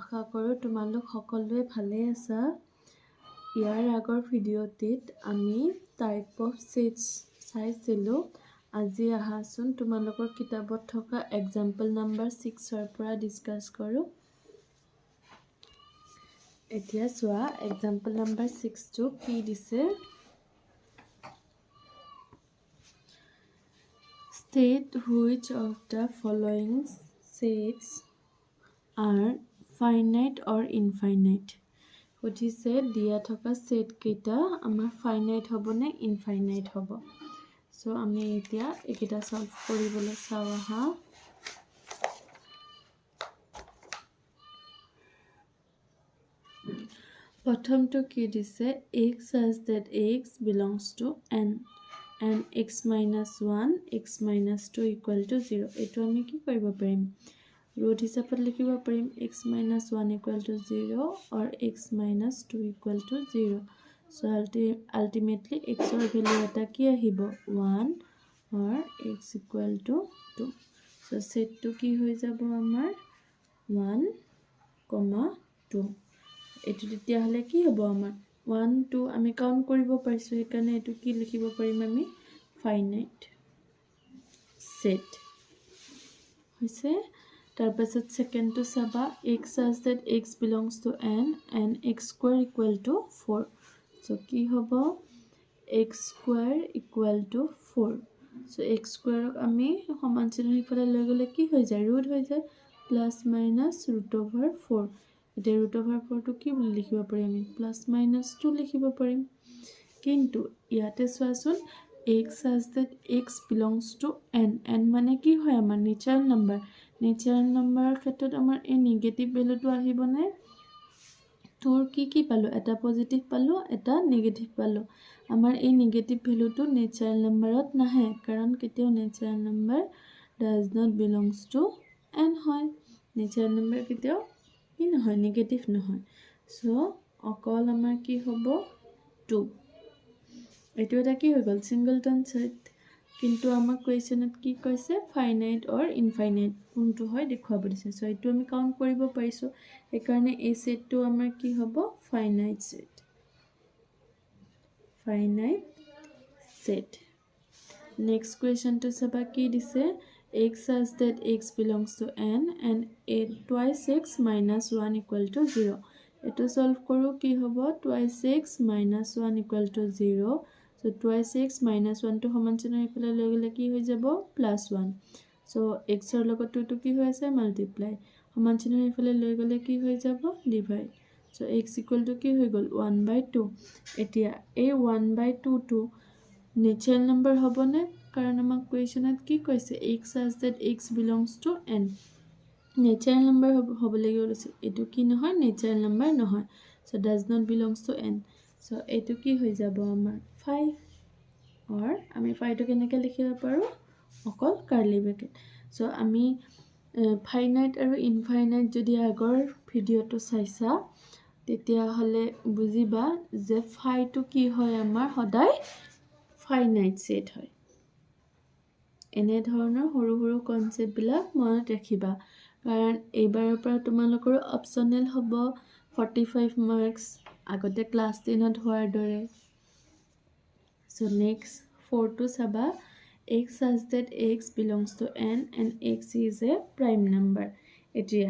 আশা কৰোঁ তোমালোক সকলোৱে ভালে আছা। ইয়াৰ আগৰ ভিডিঅ'টিত আমি টাইপ অফ ছেটছ চাইছিলোঁ। আজি আহাচোন তোমালোকৰ কিতাপত থকা এক্সাম্পল নাম্বাৰ 6ৰ পৰা ডিছকাছ কৰোঁ। এতিয়া চোৱা এক্সাম্পল নাম্বাৰ 6টো কি দিছে। State which of the following sets are finite or infinite. সুধিছে দিয়া থকা সেট কেইটা আমাৰ ফাইনাইট হ'ব নে ইনফাইনাইট হ'ব। সো আমি এতিয়া এইকেইটা সলভ কৰিবলৈ চাওঁ আহা। প্ৰথমটো কি দিছে x such that x belongs to n and x minus 1 x minus 2 equal to 0. এইটো আমি কি কৰিব পাৰিম ৰুট হিচাপত লিখিব পাৰিম x minus 1 equal to 0 or x minus 2 equal to 0. So ultimately x or value এটা কি আহিব 1 or x equal to 2. So set to কি হৈ যাব আমাৰ 1, 2. এইটো তেতিয়া হলে কি হ'ব আমাৰ 1 2 আমি কাউন্ট কৰিব পাৰিছো সেইকাৰণে এটো কি লিখিব পাৰিম আমি ফাইনাইট সেট হৈছে। তাৰ পাছত সেকেন্ড টু চাবা x such that x belongs to n and x square equal to 4. So কি হ'ব x square equal to 4. So x square আমি সমান চিহ্ন ইফালে লৈ গলে কি হৈ যায় ৰুট হৈ যায় প্লাস মাইনাস ৰুট ওভাৰ 4. এতিয়া ৰুট ওভাৰ 4 টো কি বুলি লিখিব পাৰিম আমি প্লাস মাইনাস 2 লিখিব পাৰিম। কিন্তু ইয়াতে চোৱাচোন x such that x belongs to n n মানে কি হয় আমাৰ নেচাৰেল নাম্বাৰৰ ক্ষেত্ৰত আমাৰ এই নেগেটিভ ভ্যালুটো আহিবনে তোৰ কি পালো এটা পজিটিভ পালো এটা নেগেটিভ পালো। আমাৰ এই নেগেটিভ ভ্যালুটো নেচাৰেল নাম্বাৰত নাহে কাৰণ কেতিয়াও natural number does not belongs to n হয় নেচাৰেল নাম্বাৰ কেতিয়াও কি নহয় নেগেটিভ নহয়। সো অকল আমাৰ কি হ'ব 2। এইটো এটা কি হৈ গল সিংগলটন সেট কিন্তু আমাক কোৱেশ্চনত কি কৈছে ফাইনাইট অৰ ইনফাইনাইট কোনটো হয় দেখুৱাব দিছে। সো এইটো আমি কাউন্ট কৰিব পাৰিছো সেইকাৰণে এই সেটটো আমাৰ কি হ'ব ফাইনাইট সেট। নেক্সট কোৱেশ্চনটো চাবা কি দিছে x such that x belongs to n and 8 twice x minus 1 equal to 0. এইটো সলভ কৰো কি হ'ব twice x minus 1 equal to 0. So twice x minus 1 টো সমান চিহ্ন ইফালে লৈ গলে কি হৈ যাব plus 1. So x ৰ লগত 2 টো কি হৈ আছে মাল্টিপ্লাই সমান চিহ্ন ইফালে লৈ গলে কি হৈ যাব divide. So x equal to কি হৈ গল 1/2. এতিয়া এই 1/2 টো নেচাৰেল নাম্বাৰ হ'বনে কাৰণ আমাক কোৱেশ্চনত কি কৈছে x such that x belongs to n natural number হ'ব লাগিব এটো কি নহয় নেচাৰেল নাম্বাৰ নহয় so does not belongs to n. so এটো কি হৈ যাব আমাৰ 5 or আমি 5 টো কেনেকৈ লিখিব পাৰো অকল কাৰ্লি ব্ৰেকেট। so আমি ফাইনাইট আৰু ইনফাইনাইট যদি আগৰ ভিডিঅটো চাইছা তেতিয়া হলে বুজিবা যে ফাইটো কি হয় আমাৰ সদায় ফাইনাইট সেট হয়। এনে ধৰণৰ সৰু কনসেপ্ট বিলাক মনত ৰাখিবা কাৰণ এইবাৰৰ পৰা তোমালোকৰ অপচনেল হ'ব 45 মাৰ্কস আগতে ক্লাস 10ত হোৱাৰ দৰে। so next 4 to চাবা x such that x belongs to n and x is a prime number. এতিয়া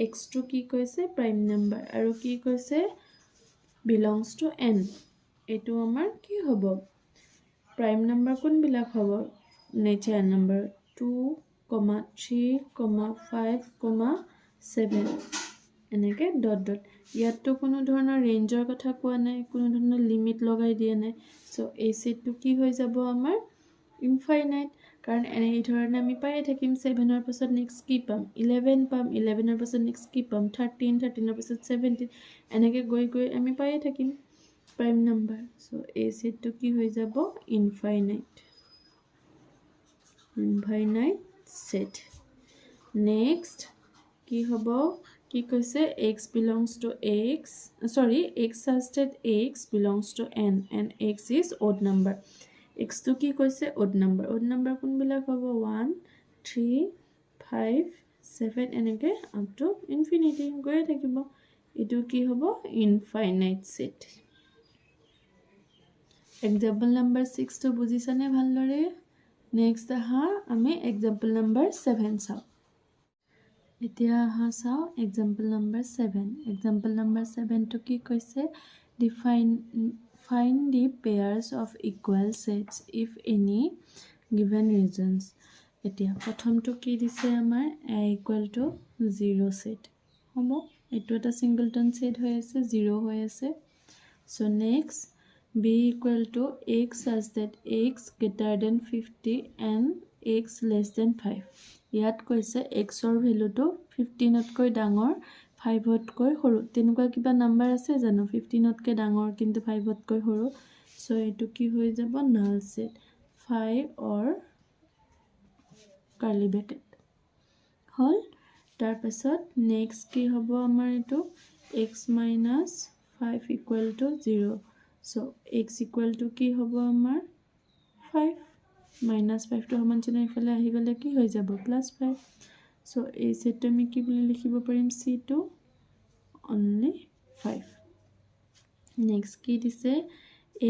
x টো কি কৈছে prime number আৰু কি কৈছে belongs to n এটো আমাৰ কি হ'ব prime number কোনবিলাক হ'ব natural number 2, 3, 5, 7 এনেকে ডট ইয়াতটো কোনো ধৰণৰ ৰেঞ্জৰ কথা কোৱা নাই কোনো ধৰণৰ লিমিট লগাই দিয়া নাই। সো এই সেটটো কি হৈ যাব আমাৰ ইনফাইনাইট কাৰণ এই ধৰণে আমি পাই থাকিম 7 ৰ পাছত নেক্সট কি পাম 11 পাম 11 ৰ পাছত নেক্সট কি পাম 13 13 ৰ পাছত 17 এনেকে গৈ আমি পাই থাকিম prime number. so এই সেটটো কি হৈ যাব ইনফাইনাইট set. next কি হ'ব কি কৈছে x belongs to x such that x belongs to n and x is odd number. x টো কি কৈছে odd number কোনবিলাক হ'ব 1 3 5 7 এনেকৈ আপ টু ইনফিনিটি গৈয়ে থাকিব এইটো কি হ'ব ইনফাইনাইট সেট এক্সাম্পল নাম্বাৰ 6 টো বুজিছানে ভালদৰে নেক্সট আহা আমি এক্সাম্পল নাম্বাৰ 7 চাওঁ এতিয়া আহা চাওঁ এক্সাম্পল নাম্বাৰ 7 এক্সাম্পল নাম্বাৰ 7 টো কি কৈছে find the pairs of equal sets if any given regions এতিয়া প্ৰথমটো কি দিছে আমাৰ a equal to 0 set হ'ব এইটো এটা সিংগলটন সেট হৈ আছে 0 হৈ আছে so next b equal to x such that x greater than 50 and x less than 5 ইয়াত কৈছে x ৰ ভ্যালুটো 15 তকৈ ডাঙৰ 5 তকৈ সৰু তেনেকুৱা কিবা নাম্বাৰ আছে জানো 15 তকৈ ডাঙৰ কিন্তু 5 তকৈ সৰু সো এটো কি হৈ যাব null set 5 or curly bracket হল তাৰ পাছত নেক্সট কি হ'ব আমাৰ এটো x minus 5 equal to 0 so x equal to কি হ'ব আমাৰ 5 minus 5 to সমান চিহ্ন ইফালে আহি গলে কি হৈ যাব plus 5 so এই সেটটো আমি কি বুলি লিখিব পাৰিম c2 only 5 next কি দিছে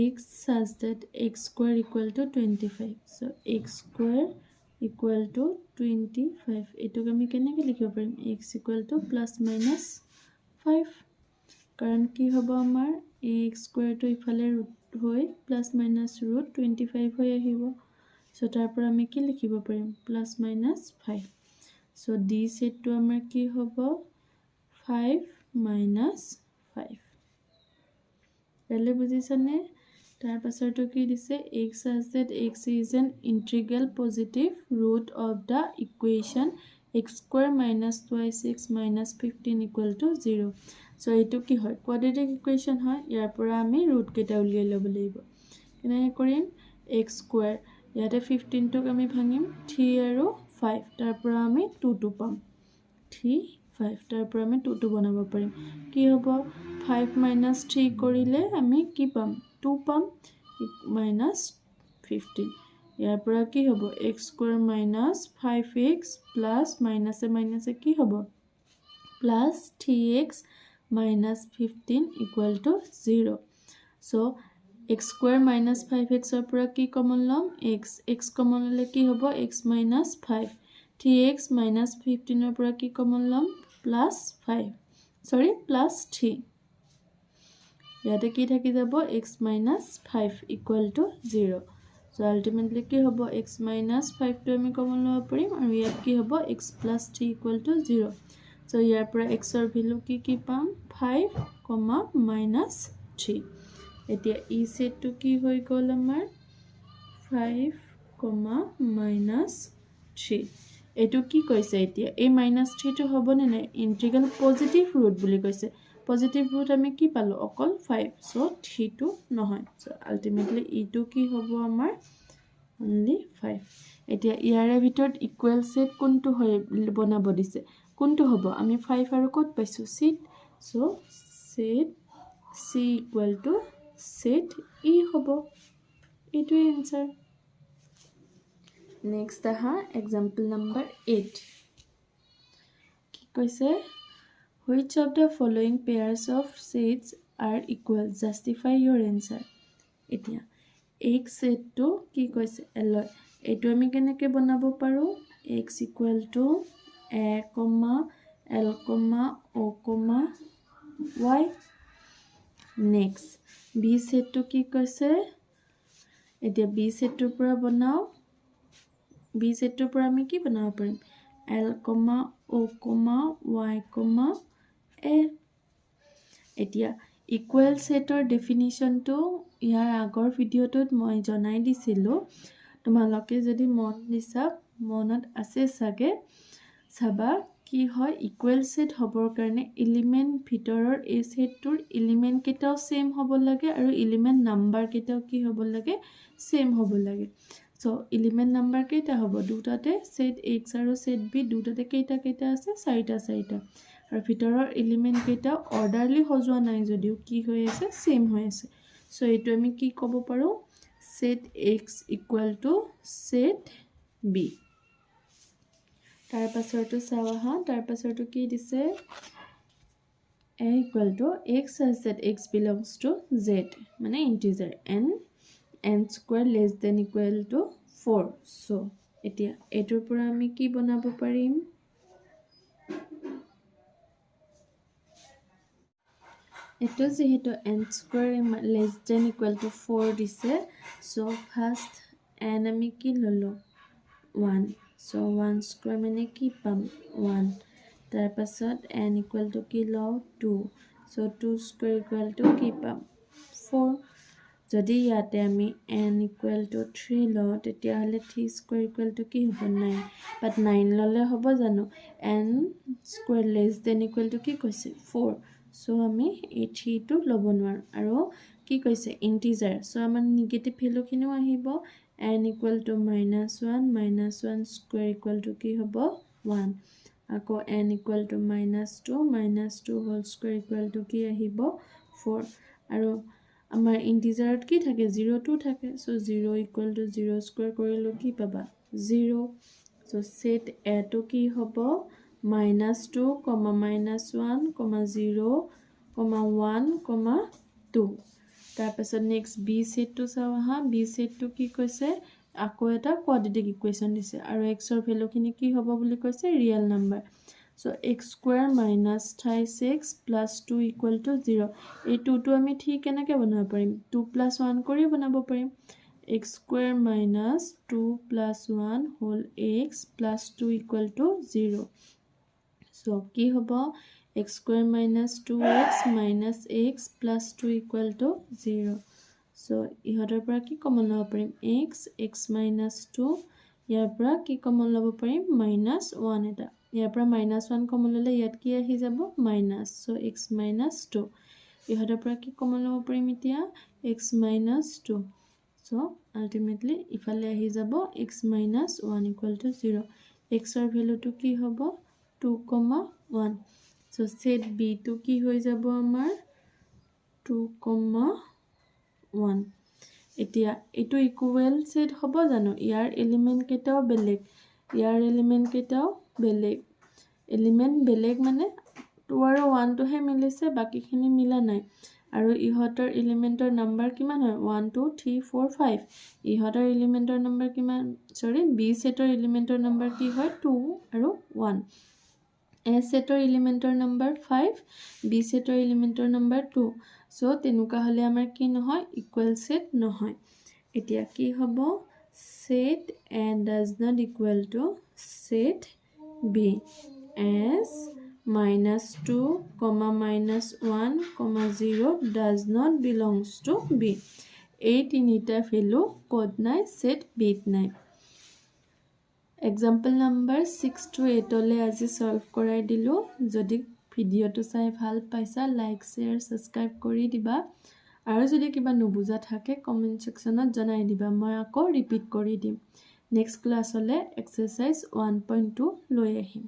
x such that x square equal to 25 so x square equal to 25 এটোক আমি কেনেকৈ লিখিব পাৰিম x equal to plus minus 5 কাৰণ কি হ'ব আমাৰ x square to ইফালে ৰুট হৈ plus minus root 25 হৈ আহিব so তাৰ পৰা আমি কি লিখিব পাৰিম plus minus 5 so d set to আমাৰ কি হ'ব 5 minus 5 এলে বুজিছানে তাৰ পাছৰটো কি দিছে x such that x is an integral positive root of the equation x square minus 2x minus 15 equal to 0 so এটো কি হয় quadratic equation হয় ইয়াৰ পৰা আমি root কেটা উলিয়াই ল'ব লাগিব কেনে কৰিম x square ইয়াতে 15 টোক আমি ভাঙিম 3 আৰু 5 তাৰ পৰা আমি 2 পাম 3 5 তাৰ পৰা আমি 2 বনাব পাৰিম কি হ'ব 5 minus 3 কৰিলে আমি কি পাম 2 পাম minus 15 ইয়াৰ পৰা কি হ'ব x square minus 5x plus minus এ minus এ কি হ'ব plus 3x minus 15 equal to 0 so x square minus 5x ৰ পৰা কি কমন লম x কমন ললে কি হ'ব x minus 5 3x minus 15 ৰ পৰা কি কমন লম plus 5 sorry plus 3 ইয়াতে কি থাকি যাব x minus 5 equal to 0 so ultimately কি হ'ব x minus 5 টো আমি কমন লব পাৰিম আৰু ইয়াত কি হ'ব x plus 3 equal to 0 so ইয়াৰ পৰা x ৰ ভ্যালু কি পাম 5, minus 3 এতিয়া ই সেটটো কি হৈ গ'ল আমাৰ 5, minus 3 এটো কি কৈছে এতিয়া এই minus 3 টো হ'ব নে নাই ইন্টিগ্ৰেল পজিটিভ ৰুট বুলি কৈছে পজিটিভ ৰুট আমি কি পালো অকল 5 so 3 টো নহয় so ultimately ই2 কি হ'ব আমাৰ only 5 এতিয়া ইয়াৰে ভিতৰত ইকুৱেল সেট কোনটো হয় বনাব দিছে কোনটো হ'ব আমি 5 আৰু কত পাইছো set so set c equal to set e হ'ব এটো answer next aha example number 8 কি কৈছে which of the following pairs of sets are equal justify your answer এতিয়া x set to কি কৈছে alloy এটো আমি কেনেকৈ বনাব পাৰো x equal to a, l, o, y next b set to কি কৈছে এতিয়া b set ৰ পৰা বনাও b set ৰ পৰা আমি কি বনাব পাৰিম l, o, y, a এতিয়া ইকুৱেল সেটৰ ডেফিনিশন টো ইয়াৰ আগৰ ভিডিওটোত মই জনাই দিছিলো তোমালোকে যদি মনত আছে সাগে সাবা কি হয় ইকুৱেল সেট হবৰ কাৰণে এলিমেন্ট ভিতৰৰ এই সেটটোৰ এলিমেন্ট কেটাও সেম হ'ব লাগে আৰু এলিমেন্ট নাম্বাৰ কেটাও কি হ'ব লাগে সেম হ'ব লাগে সো এলিমেন্ট নাম্বাৰ কেটা হ'ব দুটাতে সেট x আৰু সেট b দুটাতে কেটা আছে চাৰিটা আৰু ভিতৰৰ এলিমেন্ট কেটা অৰ্ডাৰলি সজোৱা নাই যদিও কি হৈ আছে সেম হৈ আছে সো এটো আমি কি ক'ব পাৰো set x equal to set b তাৰ পাছৰটো চাওঁ আহা তাৰ পাছৰটো কি দিছে a equal to x such that x belongs to z মানে integer n square less than equal to 4 so এতিয়া এটোৰ পৰা আমি কি বনাব পাৰিম এটো যেহেতু n square less than equal to 4 দিছে so first n আমি কি ললো 1 so 1 square মানে কি পাম 1 তাৰ পাছত n equal to কি লও 2 so 2 square equal to কি পাম 4 যদি ইয়াতে আমি n equal to 3 লও তেতিয়া হলে 3 square equal to কি হ'ব 9 but 9 ললে হ'ব জানো n square less than equal to কি কৈছে 4 so আমি এই 3 টো লব নোৱাৰো আৰু কি কৈছে ইন্টিজাৰ so আমাৰ নেগেটিভ ভ্যালু কিনো আহিব n equal to -1 square equal to কি হ'ব 1 আকৌ n equal to -2 whole square equal to কি আহিব 4 আৰু আমাৰ ইন্টিজাৰত কি থাকে 0 2 থাকে so 0 equal to 0 square কৰিলে কি পাবা 0 so set a to কি হ'ব -2, -1, -0, -1, 2 তাৰ পাছত নেক্সট b set to চাও আহা b set to কি কৈছে আকৌ এটা কোয়াড্ৰেটিক ইকুৱেচন দিছে আৰু x ৰ ভ্যালু খিনি কি হ'ব বুলি কৈছে real number so x square minus 36 plus 2 equal to 0 এই 2 টো আমি ঠিক কেনেকৈ বনাব পাৰিম 2 plus 1 কৰি বনাব পাৰিম x square minus 2 plus 1 whole x plus 2 equal to 0 so কি হ'ব x square minus 2x minus x plus 2 equal to 0 so ইহতৰ পৰা কি কমন লব পাৰিম x minus 2 ইয়াৰ পৰা কি কমন লব পাৰিম -1 এটা ইয়াৰ পৰা -1 কমন ললে ইয়াত কি আহি যাব মাইনাস so x minus 2 ইহতৰ পৰা কি কমন লব পাৰিম এতিয়া x minus 2 so ultimately ইফালে আহি যাব x minus 1 equal to 0 x ৰ ভ্যালুটো কি হ'ব 2, 1 so set b to কি হৈ যাব আমাৰ 2, 1 এতিয়া এটো ইকুৱেল সেট হ'ব জানো ইয়াৰ এলিমেন্ট কেটাও বেলেগ ইয়াৰ এলিমেন্ট কেটাও বেলেগ এলিমেন্ট বেলেগ মানে 2 আৰু 1 টো হে মিলিছে বাকিখিনি মিলা নাই আৰু ইহতৰ এলিমেন্টৰ নাম্বাৰ কিমান হয় 1 2 3 4 5 ইহতৰ এলিমেন্টৰ নাম্বাৰ কিমান সৰি b সেটৰ এলিমেন্টৰ নাম্বাৰ কি হয় 2 আৰু 1 a সেটৰ এলিমেন্টৰ নাম্বাৰ 5 b সেটৰ এলিমেন্টৰ নাম্বাৰ 2 so তেনুকা হলে আমাৰ কি নহয় ইকুৱেল সেট নহয় এতিয়া কি হ'ব set a does not equal to set b as -2, -1, -0 does not belongs to b এই তিনিটা ভ্যালু কোড নাই set b নাই example number 6 to 8 লে আজি সলভ কৰাই দিলো যদি ভিডিওটো চাই ভাল পাইছা লাইক শেয়াৰ সাবস্ক্ৰাইব কৰি দিবা আৰু যদি কিবা নুবুজা থাকে কমেন্ট সেকশনত জনাই দিবা মই আকৌ ৰিপিট কৰি দিম নেক্সট ক্লাছলে এক্সাৰসাইজ 1.2 লৈ আহিম